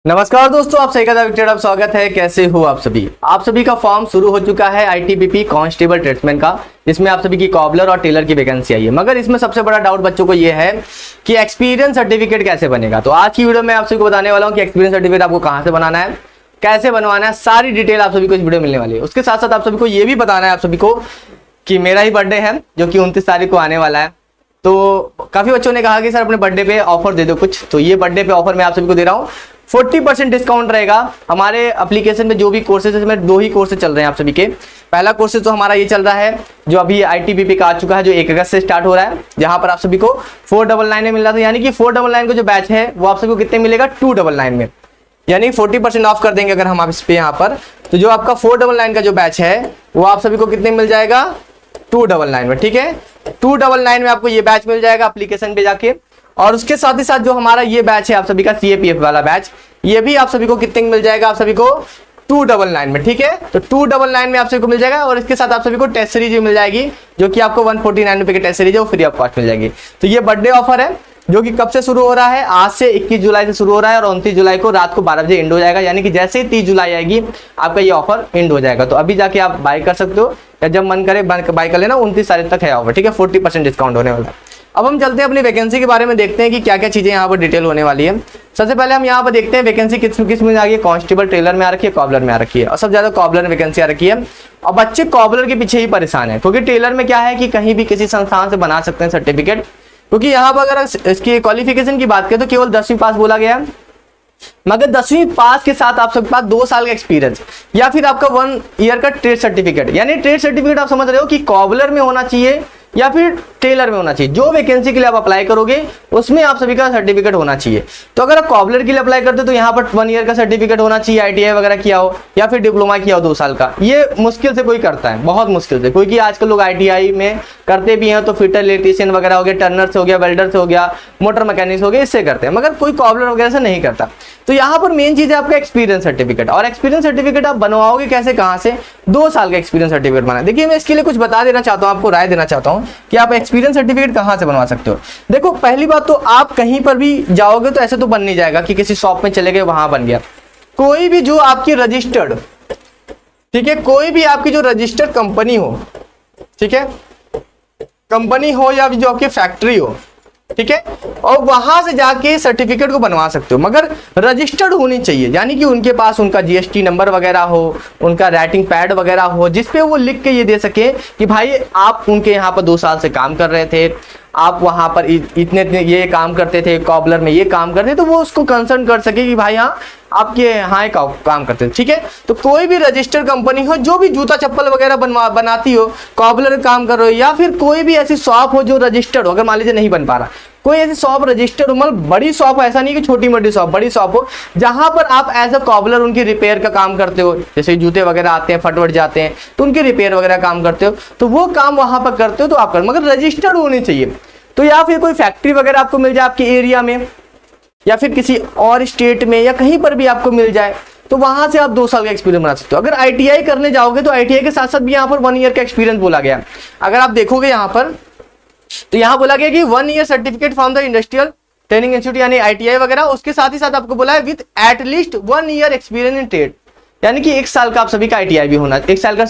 नमस्कार दोस्तों, आप सही का स्वागत है। कैसे हो आप सभी का फॉर्म शुरू हो चुका है आईटीबीपी कांस्टेबल ट्रेड्समैन का, जिसमें आप सभी की कॉबलर और टेलर की वैकेंसी आई है। मगर इसमें सबसे बड़ा डाउट बच्चों को ये है कि एक्सपीरियंस सर्टिफिकेट कैसे बनेगा। तो आज की वीडियो में आप सभी को बताने वाला हूँ कि एक्सपीरियंस सर्टिफिकेट आपको कहाँ से बनाना है, कैसे बनवाना है, सारी डिटेल आप सभी को इस वीडियो में मिलने वाली है। उसके साथ साथ आप सभी को ये भी बताना है आप सभी को कि मेरा ही बर्थडे है जो कि 29 तारीख को आने वाला है। तो काफी बच्चों ने कहा कि सर अपने बर्थडे पे ऑफर दे दो कुछ, तो ये बर्थडे पे ऑफर मैं आप सभी को दे रहा हूँ। 40% डिस्काउंट रहेगा हमारे एप्लीकेशन में। जो भी कोर्सेज है, इसमें 2 ही कोर्सेज चल रहे हैं आप सभी के। पहला कोर्सेज तो हमारा ये चल रहा है जो अभी आईटीबीपी का आ चुका है, जो 1 अगस्त से स्टार्ट हो रहा है, जहां पर आप सभी को 499 में मिल रहा था। यानी कि 499 का जो बैच है वो आप सभी को कितने मिलेगा, 299 में। यानी 40% ऑफ कर देंगे अगर हम आप इस पे यहाँ पर। तो जो आपका 499 का जो बैच है वो आप सभी को कितने मिल जाएगा, 299 में। ठीक है, 299 में आपको ये बैच मिल जाएगा एप्लीकेशन पे जाके। और उसके साथ ही साथ जो हमारा ये बैच है आप सभी का सीएपीएफ वाला बैच, ये भी आप सभी को कितने में मिल जाएगा, आप सभी को 299 में। ठीक है, तो 299 में आप सभी को मिल जाएगा। और इसके साथ आप सभी को टेस्ट सीरीज भी मिल जाएगी, जो कि आपको 149 रुपए की टेस्ट सीरीज है, वो फ्री ऑफ कॉस्ट मिल जाएगी। तो ये बर्थडे ऑफर है जो कि कब से शुरू हो रहा है, आज से 21 जुलाई से शुरू हो रहा है और 29 जुलाई को रात को 12 बजे एंड हो जाएगा। यानी कि जैसे ही 30 जुलाई आएगी आपका ये ऑफर एंड हो जाएगा। तो अभी जाके आप बाय कर सकते हो, या जब मन करे बाय कर लेना। 29 तारीख तक है ऑफर। ठीक है, 40% डिस्काउंट होने वाला है। अब हम चलते हैं अपनी वैकेंसी के बारे में, देखते हैं कि क्या क्या चीजें यहाँ पर डिटेल होने वाली है। सबसे पहले हम यहाँ पर देखते हैं वैकेंसी किस में आ रही है। कांस्टेबल टेलर में आ रखी है, कॉबलर में आ रखी है, और सबसे ज्यादा कॉबलर में वैकेंसी आ रखी है। और बच्चे कॉबलर के पीछे ही परेशान है, क्योंकि टेलर में क्या है कि कहीं भी किसी संस्थान से बना सकते हैं सर्टिफिकेट। क्योंकि यहाँ पर अगर इसकी क्वालिफिकेशन की बात करें तो केवल 10वीं पास बोला गया है। मगर 10वीं पास के साथ आप सबके पास 2 साल का एक्सपीरियंस या फिर आपका 1 ईयर का ट्रेड सर्टिफिकेट, यानी ट्रेड सर्टिफिकेट आप समझ रहे हो कि कॉबलर में होना चाहिए या फिर टेलर में होना चाहिए। जो वैकेंसी के लिए आप अप्लाई करोगे उसमें आप सभी का सर्टिफिकेट होना चाहिए। तो अगर आप कॉबलर के लिए अप्लाई करते हो तो यहाँ पर 1 ईयर का सर्टिफिकेट होना चाहिए, आईटीआई वगैरह किया हो या फिर डिप्लोमा किया हो 2 साल का। ये मुश्किल से कोई करता है, बहुत मुश्किल से, क्योंकि आजकल लोग आईटीआई में करते भी हैं तो फिटर, इलेक्ट्रीशियन वगैरह हो गया, टर्नर से हो गया, वेल्डर से हो गया, मोटर मैकेनिक हो गया, इससे करते हैं। मगर कोई कॉबलर वगैरह से नहीं करता। तो यहाँ पर मेन चीज है आपका एक्सपीरियंस सर्टिफिकेट। और एक्सपीरियंस सर्टिफिकेट आप बनवाओगे कैसे, कहाँ से, 2 साल का एक्सपीरियंस सर्टिफिकेट बना। देखिए मैं इसके लिए कुछ बता देना चाहता हूँ, आपको राय देना चाहता हूँ कि आप एक्सपीरियंस सर्टिफिकेट कहाँ से बनवा सकते हो। देखो पहली बात तो आप कहीं पर भी जाओगे तो ऐसे तो बन नहीं जाएगा कि किसी शॉप में चले गए वहां बन गया। कोई भी जो आपकी रजिस्टर्ड, ठीक है, कोई भी आपकी जो रजिस्टर्ड कंपनी हो, ठीक है, कंपनी हो या जो आपकी फैक्ट्री हो, ठीक है, और वहां से जाके सर्टिफिकेट को बनवा सकते हो। मगर रजिस्टर्ड होनी चाहिए, यानी कि उनके पास उनका जीएसटी नंबर वगैरह हो, उनका राइटिंग पैड वगैरह हो, जिसपे वो लिख के ये दे सके कि भाई आप उनके यहाँ पर 2 साल से काम कर रहे थे, आप वहां पर इतने ये काम करते थे, कॉबलर में ये काम करते थे, तो वो उसको कंसर्न कर सके कि भाई हाँ आपके यहाँ काम करते थे। ठीक है, तो कोई भी रजिस्टर्ड कंपनी हो जो भी जूता चप्पल वगैरह बनाती हो, कॉबलर काम कर रहे हो, या फिर कोई भी ऐसी शॉप हो जो रजिस्टर्ड हो। अगर मान लीजिए नहीं बन पा रहा, कोई ऐसी शॉप रजिस्टर्ड हो, मतलब बड़ी शॉप हो, ऐसा नहीं कि छोटी मोटी शॉप, बड़ी शॉप हो जहां पर आप एज अ कॉबलर उनकी रिपेयर का काम करते हो। जैसे जूते वगैरह आते हैं, फटवट जाते हैं, तो उनकी रिपेयर वगैरह काम करते हो, तो वो काम वहां पर करते हो तो आप कर, मगर रजिस्टर्ड होनी चाहिए। तो या फिर कोई फैक्ट्री वगैरह आपको मिल जाए आपके एरिया में, या फिर किसी और स्टेट में, या कहीं पर भी आपको मिल जाए, तो वहां से आप 2 साल का एक्सपीरियंस बना सकते हो। अगर आईटीआई करने जाओगे तो आईटीआई के साथ साथ भी यहाँ पर 1 ईयर का एक्सपीरियंस बोला गया। अगर आप देखोगे यहाँ पर तो यहाँ बोला गया कि 1 year certificate from the industrial training institute, यानी आईटीआई वगैरह। उसके साथ ही साथ आपको बोला है with at least 1 year experience in trade, यानी कि 1 साल का आप सभी का आईटीआई भी होना, 1 साल का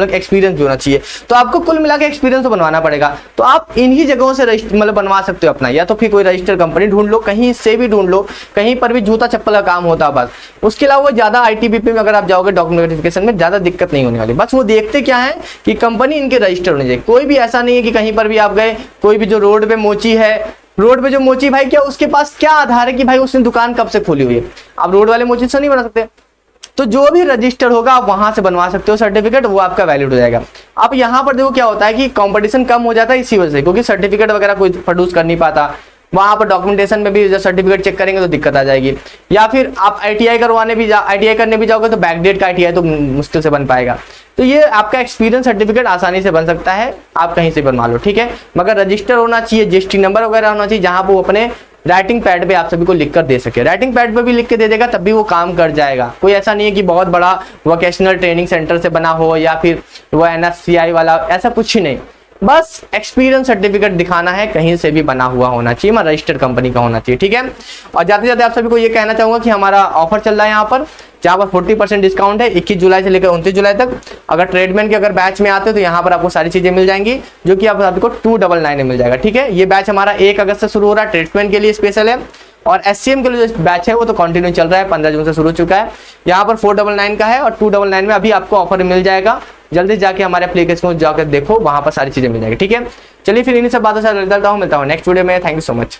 एक्सपीरियंस भी होना चाहिए। तो आपको कुल मिला के एक्सपीरियंस तो बनवाना पड़ेगा। तो आप इन्हीं जगहों से मतलब बनवा सकते हो अपना, या तो फिर कोई रजिस्टर कंपनी ढूंढ लो, कहीं से भी ढूंढ लो, कहीं पर भी जूता चप्पल का काम होता है बस। उसके अलावा ज्यादा आईटीबीपी में अगर आप जाओगे डॉक्यूमेंट वेरिफिकेशन में ज्यादा दिक्कत नहीं होने वाली। बस वो देखते क्या है कि कंपनी इनके रजिस्टर होने चाहिए। कोई भी ऐसा नहीं है कि कहीं पर भी आप गए, कोई भी जो रोड पे मोची है, रोड पे जो मोची भाई, क्या उसके पास क्या आधार है कि भाई उसने दुकान कब से खोली हुई है। आप रोड वाले मोची से नहीं बना सकते। तो जो भी रजिस्टर होगा आप वहां से बनवा सकते हो सर्टिफिकेट, वो आपका वैलिड हो जाएगा। अब यहाँ पर देखो क्या होता है कि कंपटीशन कम हो जाता है इसी वजह से, क्योंकि सर्टिफिकेट वगैरह कोई प्रोड्यूस कर नहीं पाता। वहां पर डॉक्यूमेंटेशन में भी जब सर्टिफिकेट चेक करेंगे तो दिक्कत आ जाएगी। या फिर आप आईटीआई करने भी जाओगे तो बैकडेट का आईटीआई तो मुश्किल से बन पाएगा। तो ये आपका एक्सपीरियंस सर्टिफिकेट आसानी से बन सकता है, आप कहीं से बनवा लो। ठीक है, मगर रजिस्टर होना चाहिए, जीएसटी नंबर वगैरह होना चाहिए, जहां पर वो अपने राइटिंग पैड पे आप सभी को लिख कर दे सके। राइटिंग पैड पे भी लिख के दे देगा तब भी वो काम कर जाएगा। कोई ऐसा नहीं है कि बहुत बड़ा वोकेशनल ट्रेनिंग सेंटर से बना हो या फिर वो एनएससीआई वाला, ऐसा कुछ ही नहीं। बस एक्सपीरियंस सर्टिफिकेट दिखाना है, कहीं से भी बना हुआ होना चाहिए, मैं रजिस्टर्ड कंपनी का होना चाहिए, ठीक है। और जाते जाते आप सभी को ये कहना चाहूंगा कि हमारा ऑफर चल रहा है यहाँ पर, जहाँ पर 40% डिस्काउंट है 21 जुलाई से लेकर 29 जुलाई तक। अगर ट्रेडमैन के अगर बैच में आते हो तो यहाँ पर आपको सारी चीजें मिल जाएंगी, जो कि आप सभी को 299 में मिल जाएगा, ठीक है। ये बैच हमारा 1 अगस्त से शुरू हो रहा है, ट्रेडमैन के लिए स्पेशल है। और SCM के लिए जो बैच है वो तो कंटिन्यू चल रहा है, 15 जून से शुरू हो चुका है। यहाँ पर 499 का है और 299 में अभी आपको ऑफर मिल जाएगा। जल्दी जाके हमारे एप्लीकेशन को जाकर देखो, वहां पर सारी चीजें मिल जाएगी, ठीक है। चलिए फिर इन्हीं सब बातों से मिलता हूँ नेक्स्ट वीडियो में। Thank you so much.